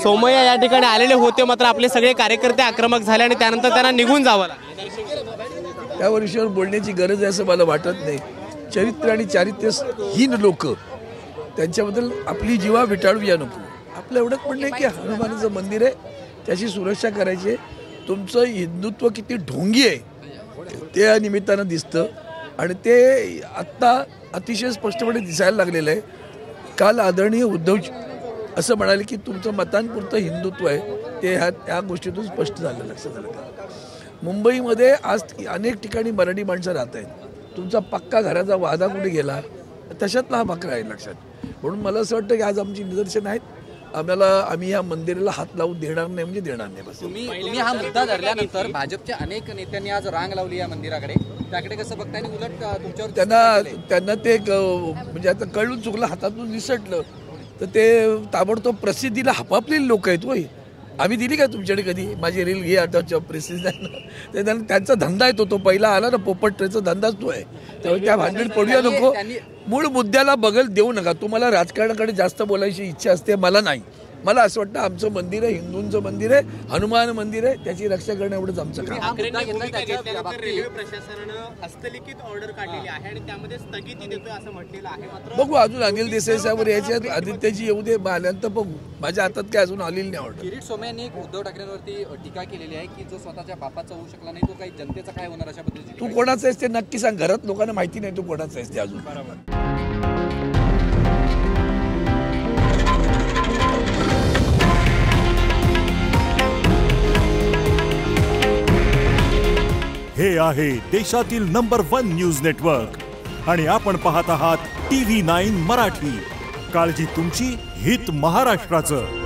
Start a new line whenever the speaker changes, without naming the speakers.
सोमय्या या ठिकाणी आलेले होते, मात्र आपले सगळे कार्यकर्ते आक्रमक झाले आणि त्यानंतर त्यांना निघून जावं लागलं।
त्या विषयावर बोलण्याची गरज आहे असं मला वाटत नाही। चरित्र आणि चारित्र्यहीन लोक त्यांच्याबद्दल आपली जीवा विटाळूया नको। आपलं एवढंच म्हणणं आहे की हनुमानाचं मंदिर आहे, त्याची सुरक्षा करायची आहे। तुमचं हिंदुत्व किती ढोंगी आहे ते या निमित्तानं दिसतं आणि ते आत्ता अतिशय स्पष्टपणे दिसायला लागलेलं आहे। काल आदरणीय उद्धवजी असं म्हणाले की तुमचं मतांपुरतं हिंदुत्व आहे, ते ह्या गोष्टीतून स्पष्ट झालं, लक्षात आलं का? मुंबईमध्ये आज अनेक ठिकाणी मराठी माणसं राहत आहेत, तुमचा पक्का घराचा वादा कुठे गेला तशातला हा भाकरा आहे, लक्षात। म्हणून मला असं वाटतं की आज आमची निदर्शनं आहेत, आम्ही या मंदिराला हात लावून देणार नाही म्हणजे देणार नाही बस।
तुम्ही हा मुद्दा धरल्यानंतर भाजपच्या अनेक नेत्यांनी आज रांग लावली या मंदिराकडे, त्याकडे कसं बघताय? उलट तुमच्यावर
त्यांना ते म्हणजे आता कळून चुकलं, हातातून निसटलं तर ते ताबडतोब प्रसिद्धीला हपापलेली लोक आहेत। होय, आम्ही दिली का तुमच्याकडे कधी? माझी रील घे आता प्रेसिडेंट, त्यांचा धंदा आहे तो पहिला आला ना, पोपट ट्रेचा धंदाच तो आहे। त्यामुळे त्या भानगडीत पडूया नको, मूळ मुद्द्याला बगल देऊ नका। तुम्हाला राजकारणाकडे जास्त बोलायची इच्छा असते, मला नाही। मला असं वाटतं आमचं मंदिर आहे, हिंदूंचं मंदिर आहे, हनुमान मंदिर आहे, त्याची रक्षा करणं एवढंच आमचं काम।
रेल्वे प्रशासनानं हस्तलिखित ऑर्डर काढलेली आहे आणि त्यामध्ये स्थगिती देतोय असं म्हटलेलं आहे, मात्र
बघू अजून अनिल देसाई साहेब याच्यात आदित्यजी येऊ दे, आल्यानंतर बघू। माझ्या हातात काय अजून आलेली नाही ऑर्डर।
किरीट सोमय्यांनी एक उद्धव ठाकरेंवरती टीका केलेली आहे की जो स्वतःच्या बापाचा होऊ शकला नाही तो काही जनतेचा काय होणार अशा पद्धतीने।
तू कोणाचा आहेस ते नक्की सांग, घरात लोकांना माहिती नाही तू कोणाचा आहेस ते अजून।
हे आहे देशातील नंबर 1 न्यूज नेटवर्क आणि आपण पाहत आहात TV9 मराठी। काळजी तुमची, हित महाराष्ट्राचं।